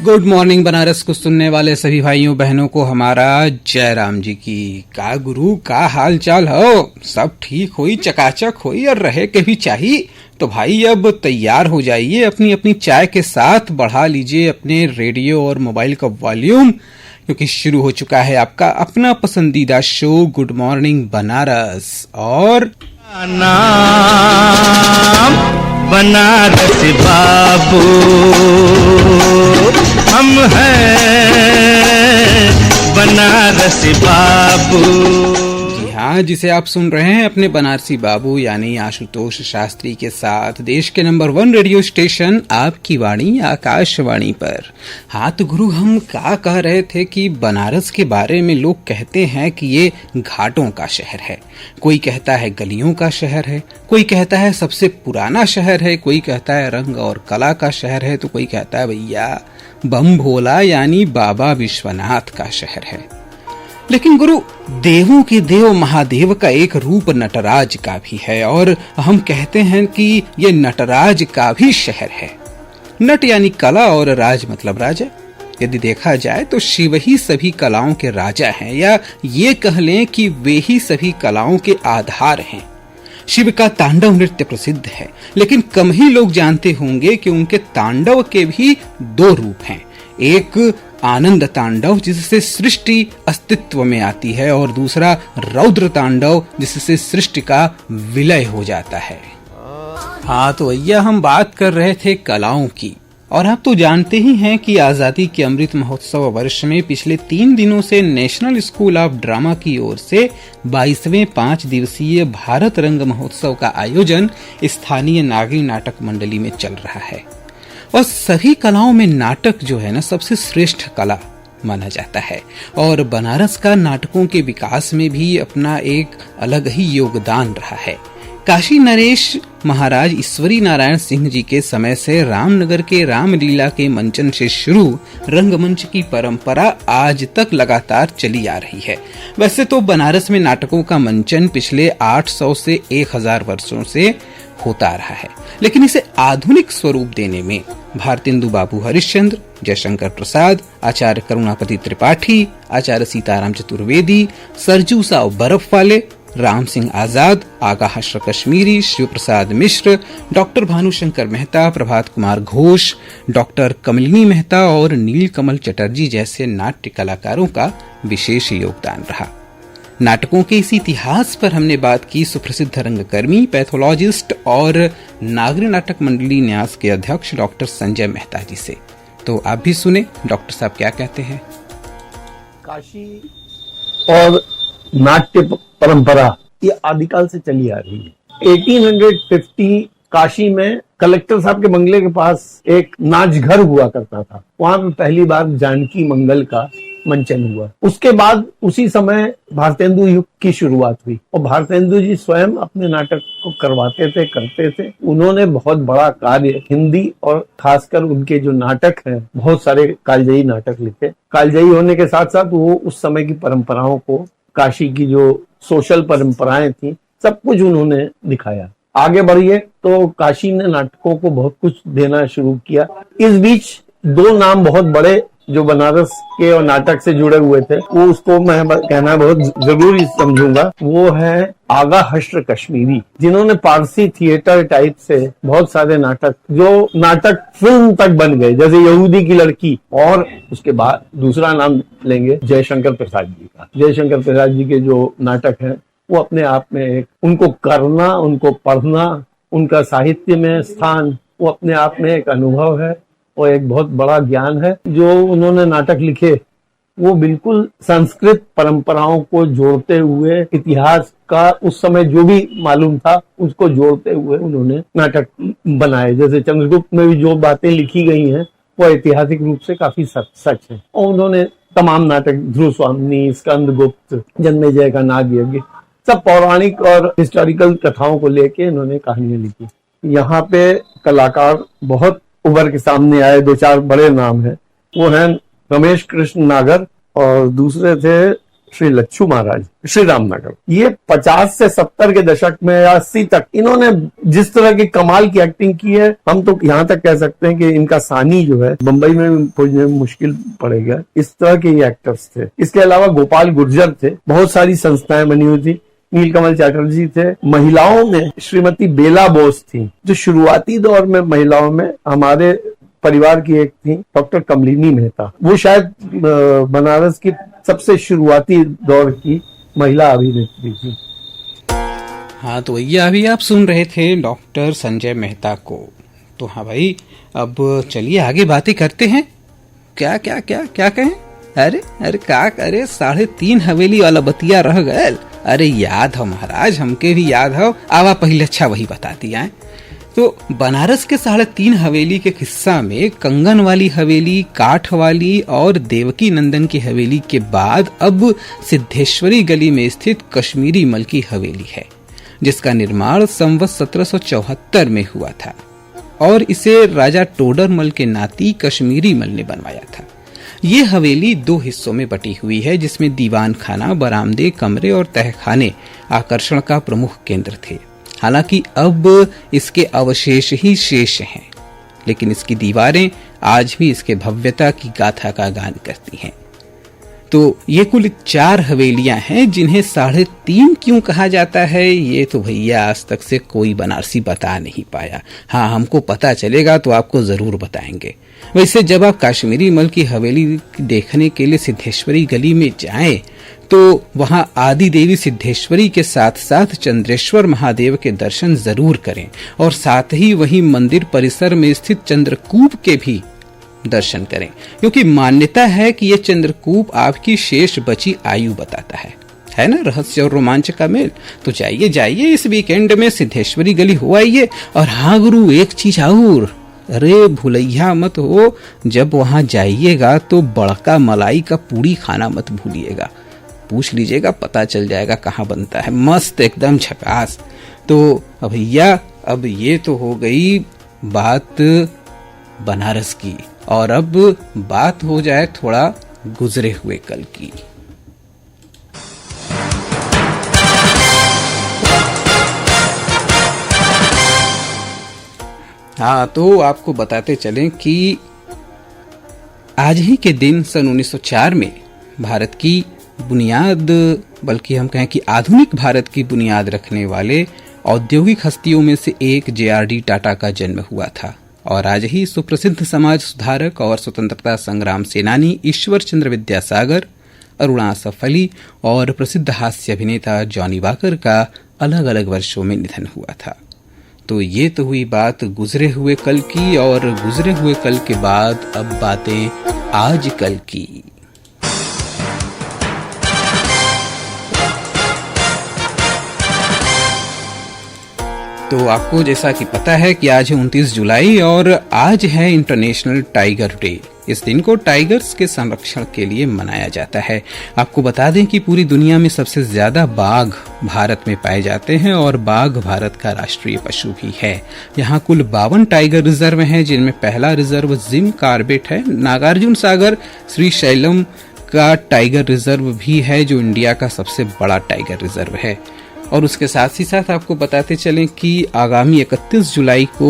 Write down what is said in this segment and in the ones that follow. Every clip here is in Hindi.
गुड मॉर्निंग बनारस को सुनने वाले सभी भाइयों बहनों को हमारा जय राम जी की। का गुरु का हाल चाल हो, सब ठीक होई, चकाचक होई और रहे के भी चाहिए। तो भाई अब तैयार हो जाइए, अपनी अपनी चाय के साथ बढ़ा लीजिए अपने रेडियो और मोबाइल का वॉल्यूम, क्योंकि शुरू हो चुका है आपका अपना पसंदीदा शो गुड मॉर्निंग बनारस। और नाम बनारस बाबू हम हैं बनारस बाबू। जी हाँ, जिसे आप सुन रहे हैं अपने बनारसी बाबू यानी आशुतोष शास्त्री के साथ देश के नंबर 1 रेडियो स्टेशन आपकी वाणी आकाशवाणी पर। हाँ तो गुरु, हम क्या कह रहे थे कि बनारस के बारे में लोग कहते हैं कि ये घाटों का शहर है, कोई कहता है गलियों का शहर है, कोई कहता है सबसे पुराना शहर है, कोई कहता है रंग और कला का शहर है, तो कोई कहता है भैया बम भोला यानी बाबा विश्वनाथ का शहर है। लेकिन गुरु, देवों के देव महादेव का एक रूप नटराज का भी है, और हम कहते हैं कि ये नटराज का भी शहर है। नट यानी कला और राज मतलब राजा। यदि देखा जाए तो शिव ही सभी कलाओं के राजा हैं, या ये कह लें कि वे ही सभी कलाओं के आधार हैं। शिव का तांडव नृत्य प्रसिद्ध है, लेकिन कम ही लोग जानते होंगे कि उनके तांडव के भी 2 रूप हैं। एक आनंद तांडव जिससे सृष्टि अस्तित्व में आती है, और दूसरा रौद्र तांडव जिससे सृष्टि का विलय हो जाता है। हाँ तो भैया, हम बात कर रहे थे कलाओं की, और आप तो जानते ही हैं कि आजादी के अमृत महोत्सव वर्ष में पिछले 3 दिनों से नेशनल स्कूल ऑफ ड्रामा की ओर से 22वें 5 दिवसीय भारत रंग महोत्सव का आयोजन स्थानीय नागरी नाटक मंडली में चल रहा है। और सभी कलाओं में नाटक जो है ना, सबसे श्रेष्ठ कला माना जाता है, और बनारस का नाटकों के विकास में भी अपना एक अलग ही योगदान रहा है। काशी नरेश महाराज ईश्वरी नारायण सिंह जी के समय से रामनगर के रामलीला के मंचन से शुरू रंगमंच की परंपरा आज तक लगातार चली आ रही है। वैसे तो बनारस में नाटकों का मंचन पिछले 800 से 1000 वर्षों से होता रहा है, लेकिन इसे आधुनिक स्वरूप देने में भारतेंदु बाबू हरिश्चंद्र, जयशंकर प्रसाद, आचार्य करुणापति त्रिपाठी, आचार्य सीताराम चतुर्वेदी, सरजू साव बर्फ वाले, राम सिंह आजाद, आगा हश्र कश्मीरी, शिव प्रसाद मिश्र, डॉक्टर भानुशंकर मेहता, प्रभात कुमार घोष, डॉक्टर कमलिनी मेहता और नीलकमल चटर्जी जैसे नाट्य कलाकारों का विशेष योगदान रहा। नाटकों के इस इतिहास पर हमने बात की सुप्रसिद्ध रंगकर्मी, पैथोलॉजिस्ट और नागरी नाटक मंडली न्यास के अध्यक्ष डॉक्टर संजय मेहता जी से। तो आप भी सुने डॉक्टर साहब क्या कहते हैं। काशी और नाट्य परंपरा ये आदिकाल से चली आ रही है। 1850 काशी में कलेक्टर साहब के बंगले के पास एक नाच घर हुआ करता था। वहां पे पहली बार जानकी मंगल का मंचन हुआ। उसके बाद उसी समय भारतेंदु युग की शुरुआत हुई, और भारतेंदु जी स्वयं अपने नाटक को करवाते थे, करते थे। उन्होंने बहुत बड़ा कार्य हिंदी और खासकर उनके जो नाटक हैं, बहुत सारे कालजयी नाटक लिखे। कालजयी होने के साथ साथ वो उस समय की परंपराओं को, काशी की जो सोशल परंपराएं थी, सब कुछ उन्होंने दिखाया। आगे बढ़िए तो काशी ने नाटकों को बहुत कुछ देना शुरू किया। इस बीच 2 नाम बहुत बड़े जो बनारस के और नाटक से जुड़े हुए थे, वो उसको मैं कहना बहुत जरूरी समझूंगा। वो है आगा हश्र कश्मीरी, जिन्होंने पारसी थिएटर टाइप से बहुत सारे नाटक, जो नाटक फिल्म तक बन गए, जैसे यहूदी की लड़की। और उसके बाद दूसरा नाम लेंगे जयशंकर प्रसाद जी का। जयशंकर प्रसाद जी के जो नाटक हैं वो अपने आप में एक, उनको करना, उनको पढ़ना, उनका साहित्य में स्थान, वो अपने आप में एक अनुभव है और एक बहुत बड़ा ज्ञान है। जो उन्होंने नाटक लिखे वो बिल्कुल संस्कृत परंपराओं को जोड़ते हुए, इतिहास का उस समय जो भी मालूम था उसको जोड़ते हुए उन्होंने नाटक बनाए। जैसे चंद्रगुप्त में भी जो बातें लिखी गई हैं वो ऐतिहासिक रूप से काफी सच है। और उन्होंने तमाम नाटक, ध्रुव स्वामिनी, स्कंदगुप्त, जन्मेजय का नाग यज्ञ, सब पौराणिक और हिस्टोरिकल कथाओं को लेके इन्होंने कहानियां लिखी। यहाँ पे कलाकार बहुत उभर के सामने आए। 2-4 बड़े नाम हैं। वो हैं रमेश कृष्ण नागर, और दूसरे थे श्री लच्छू महाराज, श्री रामनगर, ये 50 से 70 के दशक में या 80 तक इन्होंने जिस तरह की कमाल की एक्टिंग की है, हम तो यहाँ तक कह सकते हैं कि इनका सानी जो है बंबई में खोजने में मुश्किल पड़ेगा। इस तरह के ये एक्टर्स थे। इसके अलावा गोपाल गुर्जर थे, बहुत सारी संस्थाएं बनी हुई थी। नीलकमल चैटर्जी थे। महिलाओं में श्रीमती बेला बोस थी, जो शुरुआती दौर में महिलाओं में हमारे परिवार की एक थी, डॉक्टर कमलिनी मेहता। वो शायद बनारस की सबसे शुरुआती दौर की महिला अभिनेत्री थी। हाँ, तो भैया अभी आप सुन रहे थे डॉक्टर संजय मेहता को। तो हाँ भाई, अब चलिए आगे बातें करते हैं। क्या क्या क्या क्या कहें? अरे अरे का अरे 3.5 हवेली वाला बतिया रह गए। अरे याद हो महाराज, हमके भी याद हो। आवा पहले अच्छा वही बता दिया। तो बनारस के 3.5 हवेली के किस्सा में कंगन वाली हवेली, काठ वाली और देवकी नंदन की हवेली के बाद अब सिद्धेश्वरी गली में स्थित कश्मीरी मल की हवेली है, जिसका निर्माण संवत 1774 में हुआ था और इसे राजा टोडरमल के नाती कश्मीरी मल ने बनवाया था। ये हवेली 2 हिस्सों में बटी हुई है, जिसमें दीवान खाना, बरामदे, कमरे और तहखाने आकर्षण का प्रमुख केंद्र थे। हालांकि अब इसके अवशेष ही शेष हैं, लेकिन इसकी दीवारें आज भी इसके भव्यता की गाथा का गान करती हैं। तो ये कुल 4 हवेलियां हैं, जिन्हें 3.5 क्यों कहा जाता है ये तो भैया आज तक से कोई बनारसी बता नहीं पाया। हाँ, हमको पता चलेगा तो आपको जरूर बताएंगे। वैसे जब आप कश्मीरी मल की हवेली देखने के लिए सिद्धेश्वरी गली में जाएं, तो वहां आदि देवी सिद्धेश्वरी के साथ साथ चंद्रेश्वर महादेव के दर्शन जरूर करें और साथ ही वहीं मंदिर परिसर में स्थित चंद्रकूप के भी दर्शन करें, क्योंकि मान्यता है कि यह चंद्रकूप आपकी शेष बची आयु बताता है ना। रहस्य और रोमांच का मेल। तो जाइए जाइए, इस वीकेंड में सिद्धेश्वरी गली हो आइए। और हाँ गुरु, एक चीज और, अरे भूलैया मत हो, जब वहां जाइएगा तो बड़का मलाई का पूड़ी खाना मत भूलिएगा। पूछ लीजिएगा, पता चल जाएगा कहाँ बनता है, मस्त एकदम झकास। तो भैया अब ये तो हो गई बात बनारस की, और अब बात हो जाए थोड़ा गुजरे हुए कल की। हाँ, तो आपको बताते चलें कि आज ही के दिन सन 1904 में भारत की बुनियाद, बल्कि हम कहें कि आधुनिक भारत की बुनियाद रखने वाले औद्योगिक हस्तियों में से एक JRD टाटा का जन्म हुआ था। और आज ही सुप्रसिद्ध समाज सुधारक और स्वतंत्रता संग्राम सेनानी ईश्वर चंद्र विद्यासागर, अरुणा आसफ अली और प्रसिद्ध हास्य अभिनेता जॉनी वॉकर का अलग अलग वर्षों में निधन हुआ था। तो ये तो हुई बात गुजरे हुए कल की, और गुजरे हुए कल के बाद अब बातें आज कल की। तो आपको जैसा कि पता है कि आज है 29 जुलाई और आज है इंटरनेशनल टाइगर डे। इस दिन को टाइगर्स के संरक्षण के लिए मनाया जाता है। आपको बता दें कि पूरी दुनिया में सबसे ज्यादा बाघ भारत में पाए जाते हैं और बाघ भारत का राष्ट्रीय पशु भी है। यहाँ कुल 52 टाइगर रिजर्व हैं, जिनमें पहला रिजर्व जिम कार्बेट है। नागार्जुन सागर श्री शैलम का टाइगर रिजर्व भी है, जो इंडिया का सबसे बड़ा टाइगर रिजर्व है। और उसके साथ ही साथ आपको बताते चलें कि आगामी 31 जुलाई को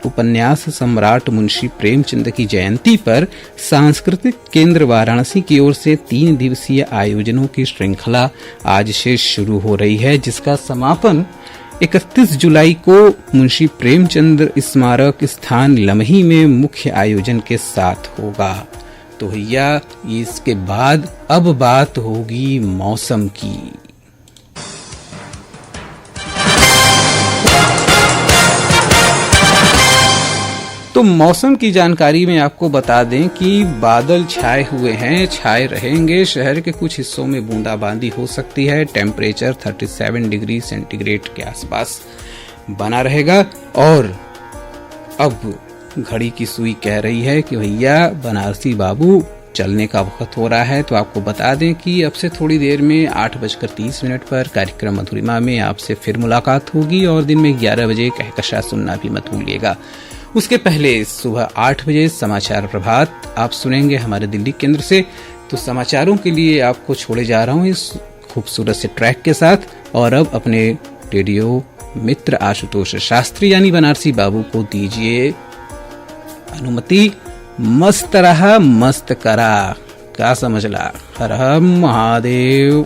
उपन्यास सम्राट मुंशी प्रेमचंद की जयंती पर सांस्कृतिक केंद्र वाराणसी की ओर से 3 दिवसीय आयोजनों की श्रृंखला आज से शुरू हो रही है, जिसका समापन 31 जुलाई को मुंशी प्रेमचंद स्मारक स्थान लमही में मुख्य आयोजन के साथ होगा। तो भैया इसके बाद अब बात होगी मौसम की। तो मौसम की जानकारी में आपको बता दें कि बादल छाए हुए हैं, छाए रहेंगे। शहर के कुछ हिस्सों में बूंदाबांदी हो सकती है। टेम्परेचर 37 डिग्री सेंटीग्रेड के आसपास बना रहेगा। और अब घड़ी की सुई कह रही है कि भैया बनारसी बाबू चलने का वक्त हो रहा है। तो आपको बता दें कि अब से थोड़ी देर में 8:30 पर कार्यक्रम मधुरिमा में आपसे फिर मुलाकात होगी और दिन में 11 बजे कहकशा सुनना भी मत भूलिएगा। उसके पहले सुबह 8 बजे समाचार प्रभात आप सुनेंगे हमारे दिल्ली केंद्र से। तो तो समाचारों के लिए आपको छोड़े जा रहा हूँ इस खूबसूरत से ट्रैक के साथ। और अब अपने रेडियो मित्र आशुतोष शास्त्री यानी बनारसी बाबू को दीजिए अनुमति। मस्त रहा मस्त करा, क्या समझला। हर हर महादेव।